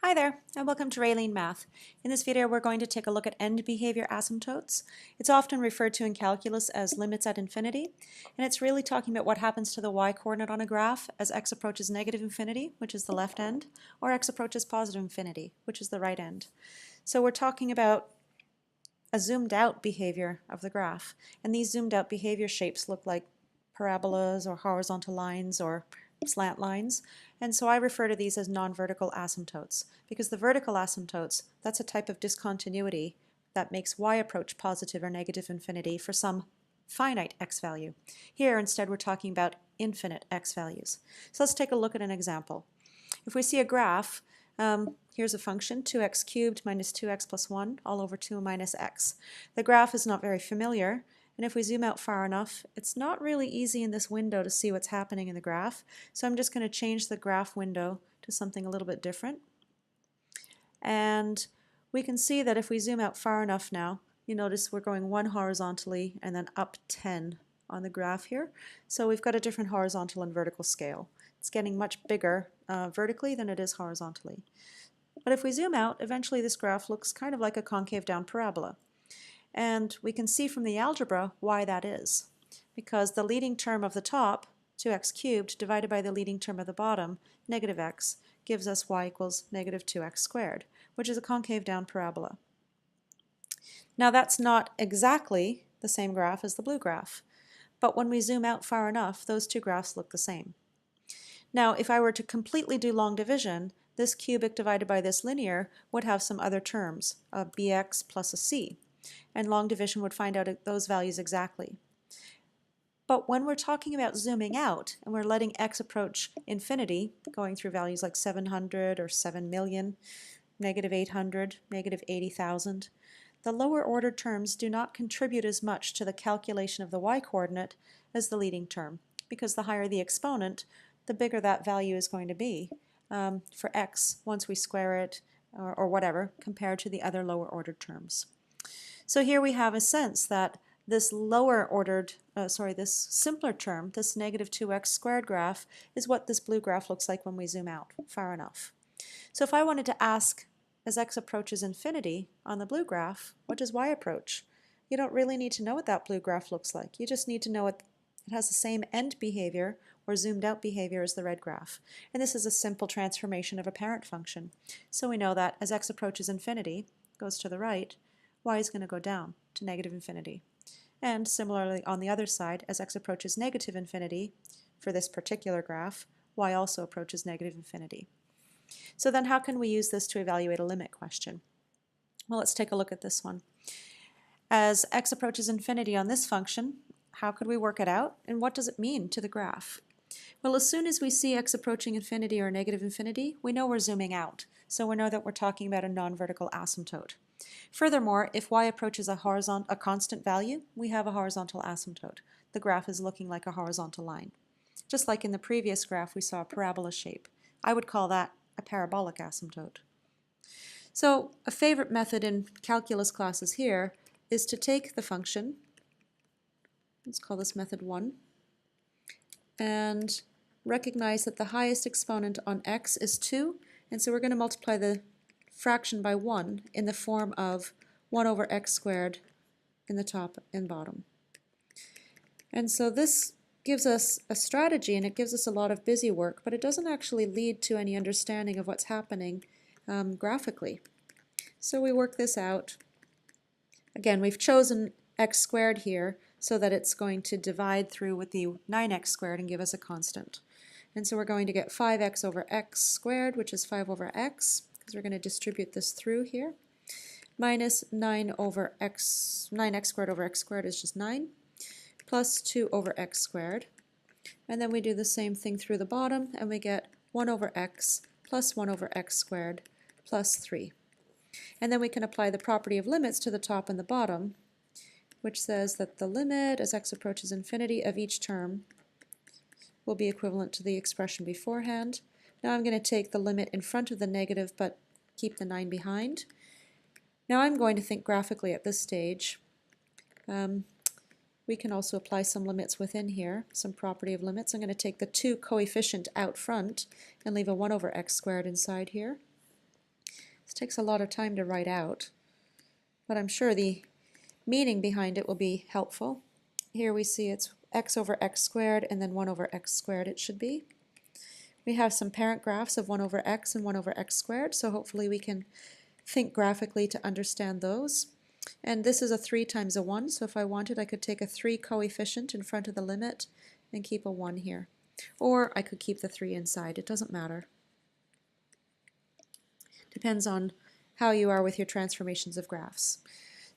Hi there, and welcome to Raylene Math. In this video, we're going to take a look at end behavior asymptotes. It's often referred to in calculus as limits at infinity, and it's really talking about what happens to the y-coordinate on a graph as x approaches negative infinity, which is the left end, or x approaches positive infinity, which is the right end. So we're talking about a zoomed out behavior of the graph, and these zoomed out behavior shapes look like parabolas or horizontal lines or slant lines, and so I refer to these as non-vertical asymptotes, because the vertical asymptotes, that's a type of discontinuity that makes y approach positive or negative infinity for some finite x value. Here instead we're talking about infinite x values. So let's take a look at an example. If we see a graph, here's a function, 2x cubed minus 2x plus 1 all over 2 minus x. The graph is not very familiar, and if we zoom out far enough, it's not really easy in this window to see what's happening in the graph. So I'm just going to change the graph window to something a little bit different. And we can see that if we zoom out far enough now, you notice we're going 1 horizontally and then up 10 on the graph here. So we've got a different horizontal and vertical scale. It's getting much bigger vertically than it is horizontally. But if we zoom out, eventually this graph looks kind of like a concave down parabola. And we can see from the algebra why that is. Because the leading term of the top, 2x cubed, divided by the leading term of the bottom, negative x, gives us y equals negative 2x squared, which is a concave down parabola. Now that's not exactly the same graph as the blue graph, but when we zoom out far enough, those two graphs look the same. Now if I were to completely do long division, this cubic divided by this linear would have some other terms, a bx plus a c, and long division would find out those values exactly. But when we're talking about zooming out and we're letting x approach infinity, going through values like 700 or 7 million, negative 800, negative 80,000, the lower ordered terms do not contribute as much to the calculation of the y-coordinate as the leading term, because the higher the exponent, the bigger that value is going to be for x once we square it or whatever, compared to the other lower ordered terms. So here we have a sense that this lower ordered, this simpler term, this negative 2x squared graph, is what this blue graph looks like when we zoom out far enough. So if I wanted to ask, as x approaches infinity on the blue graph, what does y approach? You don't really need to know what that blue graph looks like. You just need to know it has the same end behavior or zoomed out behavior as the red graph. And this is a simple transformation of a parent function. So we know that as x approaches infinity, goes to the right, y is going to go down to negative infinity. And similarly on the other side, as x approaches negative infinity, for this particular graph, y also approaches negative infinity. So then how can we use this to evaluate a limit question? Well, let's take a look at this one. As x approaches infinity on this function, how could we work it out, and what does it mean to the graph? Well, as soon as we see x approaching infinity or negative infinity, we know we're zooming out. So we know that we're talking about a non-vertical asymptote. Furthermore, if y approaches a constant value, we have a horizontal asymptote. The graph is looking like a horizontal line. Just like in the previous graph, we saw a parabola shape. I would call that a parabolic asymptote. So a favorite method in calculus classes here is to take the function, let's call this method 1, and recognize that the highest exponent on x is 2, and so we're going to multiply the fraction by 1 in the form of 1 over x squared in the top and bottom. And so this gives us a strategy, and it gives us a lot of busy work, but it doesn't actually lead to any understanding of what's happening graphically. So we work this out. Again, we've chosen x squared here so that it's going to divide through with the 9x squared and give us a constant. And so we're going to get 5x over x squared, which is 5 over x, because we're going to distribute this through here, minus 9x squared over x squared is just 9, plus 2 over x squared. And then we do the same thing through the bottom, and we get 1 over x plus 1 over x squared plus 3. And then we can apply the property of limits to the top and the bottom, which says that the limit as x approaches infinity of each term will be equivalent to the expression beforehand. Now I'm going to take the limit in front of the negative but keep the 9 behind. Now I'm going to think graphically at this stage. We can also apply some limits within here, some property of limits. I'm going to take the 2 coefficient out front and leave a 1 over x squared inside here. takes a lot of time to write out, but I'm sure the meaning behind it will be helpful. Here we see it's x over x squared and then 1 over x squared it should be. We have some parent graphs of 1 over x and 1 over x squared, so hopefully we can think graphically to understand those. And this is a 3 times a 1, so if I wanted I could take a 3 coefficient in front of the limit and keep a 1 here. Or I could keep the 3 inside, it doesn't matter. Depends on how you are with your transformations of graphs.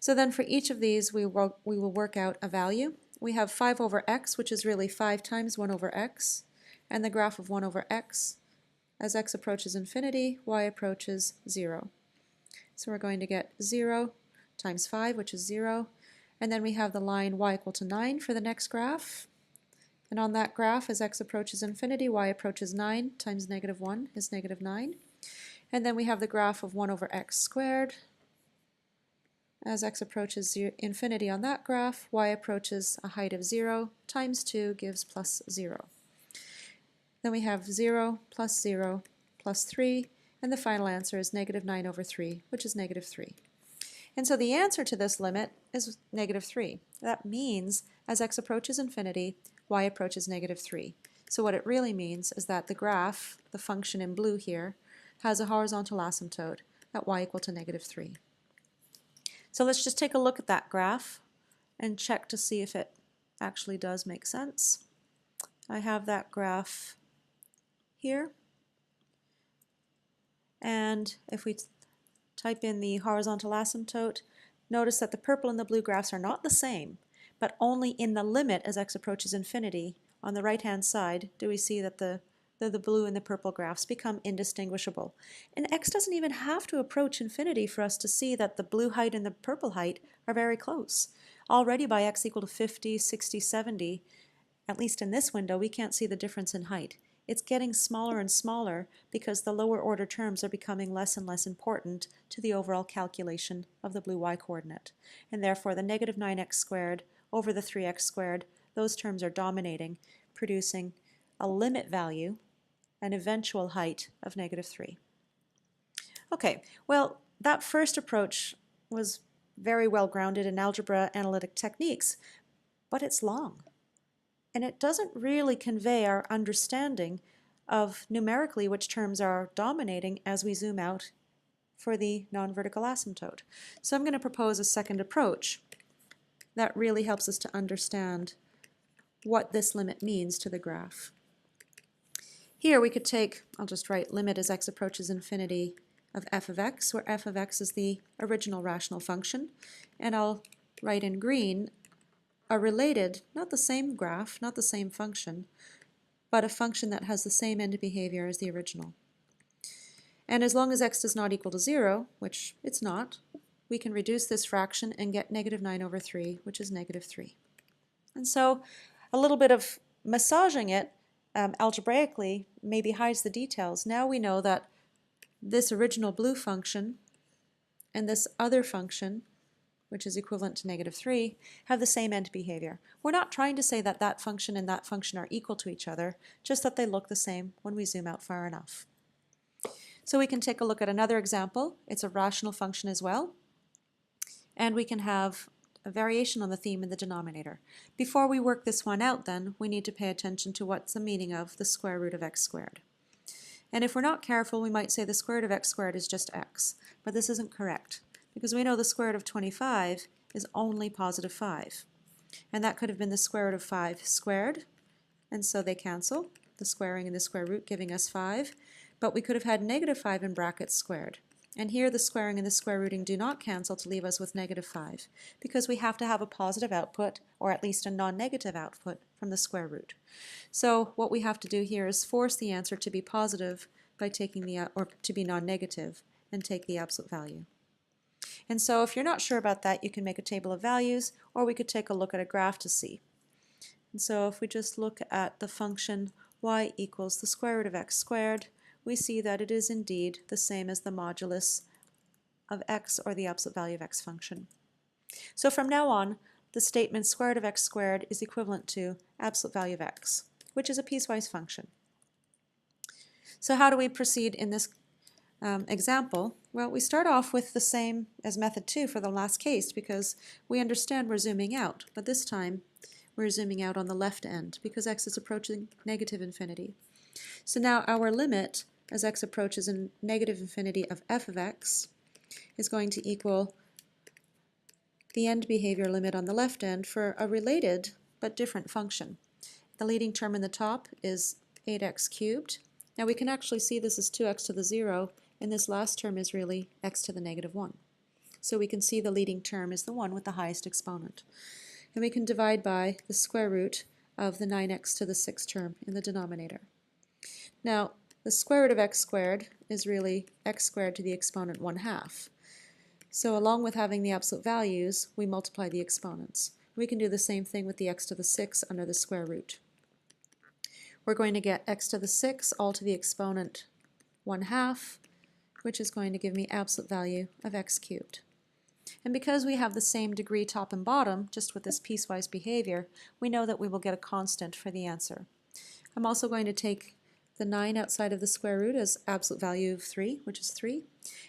So then for each of these we will work out a value. We have 5 over x, which is really 5 times 1 over x, and the graph of 1 over x. As x approaches infinity, y approaches 0. So we're going to get 0 times 5, which is 0, and then we have the line y equal to 9 for the next graph. And on that graph, as x approaches infinity, y approaches 9 times negative 1 is negative 9. And then we have the graph of 1 over x squared. As x approaches infinity on that graph, y approaches a height of 0 times 2 gives plus 0. Then we have 0 plus 0 plus 3, and the final answer is negative 9 over 3, which is negative 3. And so the answer to this limit is negative 3. That means as x approaches infinity, y approaches negative 3. So what it really means is that the graph, the function in blue here, has a horizontal asymptote at y equal to negative 3. So let's just take a look at that graph and check to see if it actually does make sense. I have that graph here, and if we type in the horizontal asymptote, notice that the purple and the blue graphs are not the same, but only in the limit as x approaches infinity. On the right hand side do we see that the blue and the purple graphs become indistinguishable. And x doesn't even have to approach infinity for us to see that the blue height and the purple height are very close. Already by x equal to 50, 60, 70, at least in this window, we can't see the difference in height. It's getting smaller and smaller because the lower order terms are becoming less and less important to the overall calculation of the blue y coordinate. And therefore the negative 9x squared over the 3x squared, those terms are dominating, producing a limit value, an eventual height of negative 3. Okay, well, that first approach was very well grounded in algebra analytic techniques, but it's long. And it doesn't really convey our understanding of numerically which terms are dominating as we zoom out for the non-vertical asymptote. So I'm going to propose a second approach that really helps us to understand what this limit means to the graph. Here we could take, I'll just write limit as x approaches infinity of f of x, where f of x is the original rational function, and I'll write in green a related, not the same graph, not the same function, but a function that has the same end behavior as the original. And as long as x does not equal to 0, which it's not, we can reduce this fraction and get negative 9 over 3, which is negative 3. And so a little bit of massaging it algebraically maybe hides the details. Now we know that this original blue function and this other function, which is equivalent to negative 3, have the same end behavior. We're not trying to say that that function and that function are equal to each other, just that they look the same when we zoom out far enough. So we can take a look at another example. It's a rational function as well, and we can have a variation on the theme in the denominator. Before we work this one out then, we need to pay attention to what's the meaning of the square root of x squared. And if we're not careful, we might say the square root of x squared is just x, but this isn't correct, because we know the square root of 25 is only positive 5. And that could have been the square root of 5 squared, and so they cancel, the squaring and the square root giving us 5. But we could have had negative 5 in brackets squared. And here the squaring and the square rooting do not cancel to leave us with negative 5, because we have to have a positive output, or at least a non-negative output, from the square root. So what we have to do here is force the answer to be positive by taking the, or to be non-negative, and take the absolute value. And so if you're not sure about that, you can make a table of values, or we could take a look at a graph to see. And so if we just look at the function y equals the square root of x squared, we see that it is indeed the same as the modulus of x, or the absolute value of x function. So from now on, the statement square root of x squared is equivalent to absolute value of x, which is a piecewise function. So how do we proceed in this example, well, we start off with the same as method 2 for the last case because we understand we're zooming out, but this time we're zooming out on the left end because x is approaching negative infinity. So now our limit as x approaches a negative infinity of f of x is going to equal the end behavior limit on the left end for a related but different function. The leading term in the top is 8x cubed. Now we can actually see this is 2x to the 0, and this last term is really x to the negative 1. So we can see the leading term is the one with the highest exponent. And we can divide by the square root of the 9x to the 6th term in the denominator. Now, the square root of x squared is really x squared to the exponent 1/2. So along with having the absolute values, we multiply the exponents. We can do the same thing with the x to the 6 under the square root. We're going to get x to the 6 all to the exponent 1/2, which is going to give me absolute value of x cubed. And because we have the same degree top and bottom, just with this piecewise behavior, we know that we will get a constant for the answer. I'm also going to take the 9 outside of the square root as absolute value of 3, which is 3,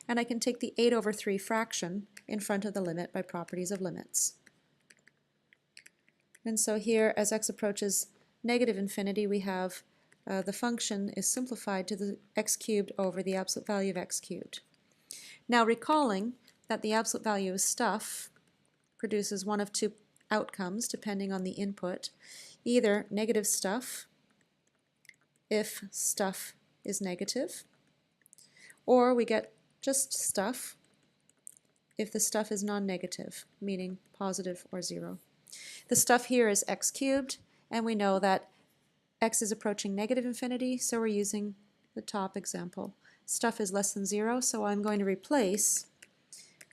and I can take the 8/3 fraction in front of the limit by properties of limits. And so here, as x approaches negative infinity, we have the function is simplified to the x cubed over the absolute value of x cubed. Now recalling that the absolute value of stuff produces one of two outcomes depending on the input, either negative stuff if stuff is negative, or we get just stuff if the stuff is non-negative, meaning positive or 0. The stuff here is x cubed, and we know that x is approaching negative infinity, so we're using the top example. Stuff is less than 0, so I'm going to replace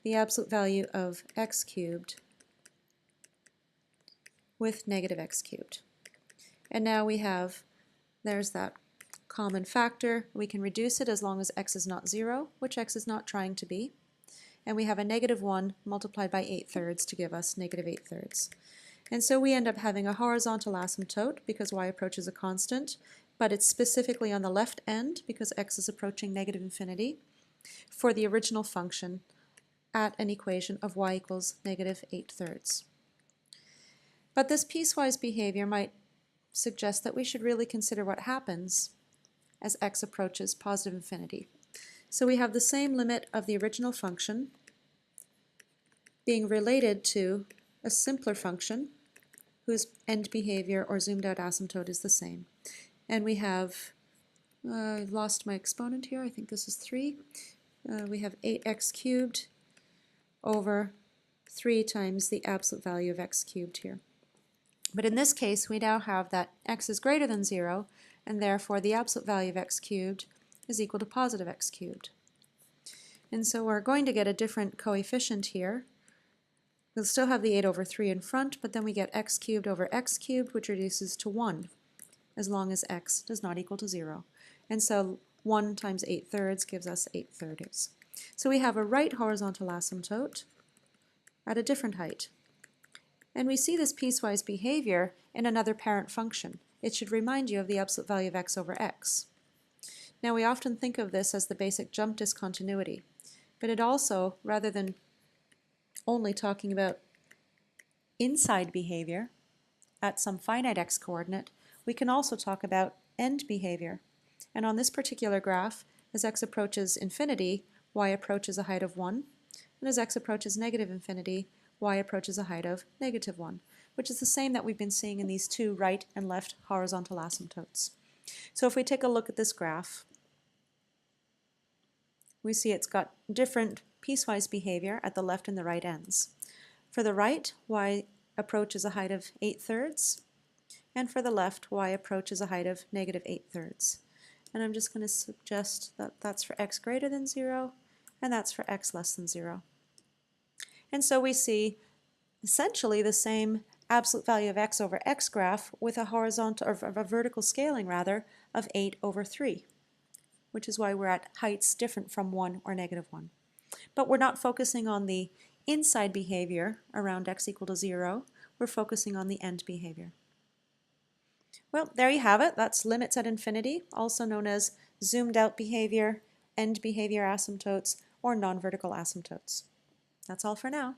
the absolute value of x cubed with negative x cubed. And now we have, there's that common factor. We can reduce it as long as x is not 0, which x is not trying to be. And we have a negative 1 multiplied by 8/3 to give us negative 8/3. And so we end up having a horizontal asymptote because y approaches a constant, but it's specifically on the left end because x is approaching negative infinity for the original function at an equation of y equals negative 8/3. But this piecewise behavior might suggest that we should really consider what happens as x approaches positive infinity. So we have the same limit of the original function being related to a simpler function whose end behavior or zoomed out asymptote is the same. And we have, I've lost my exponent here, I think this is 3. We have 8x cubed over 3 times the absolute value of x cubed here. But in this case, we now have that x is greater than 0, and therefore the absolute value of x cubed is equal to positive x cubed. And so we're going to get a different coefficient here. We'll still have the 8/3 in front, but then we get x cubed over x cubed, which reduces to 1, as long as x does not equal to 0. And so 1 times 8/3 gives us 8/30. So we have a right horizontal asymptote at a different height. And we see this piecewise behavior in another parent function. It should remind you of the absolute value of x over x. Now we often think of this as the basic jump discontinuity, but it also, rather than only talking about inside behavior at some finite x coordinate, we can also talk about end behavior. And on this particular graph, as x approaches infinity, y approaches a height of 1, and as x approaches negative infinity, y approaches a height of negative 1, which is the same that we've been seeing in these two right and left horizontal asymptotes. So if we take a look at this graph, we see it's got different piecewise behavior at the left and the right ends. For the right, y approaches a height of 8/3, and for the left, y approaches a height of negative 8/3. And I'm just going to suggest that that's for x greater than 0, and that's for x less than 0. And so we see essentially the same absolute value of x over x graph with a horizontal, or a vertical scaling rather, of 8/3, which is why we're at heights different from 1 or negative 1. But we're not focusing on the inside behavior around x equal to 0, we're focusing on the end behavior. Well, there you have it. That's limits at infinity, also known as zoomed out behavior end behavior asymptotes, or non-vertical asymptotes. That's all for now.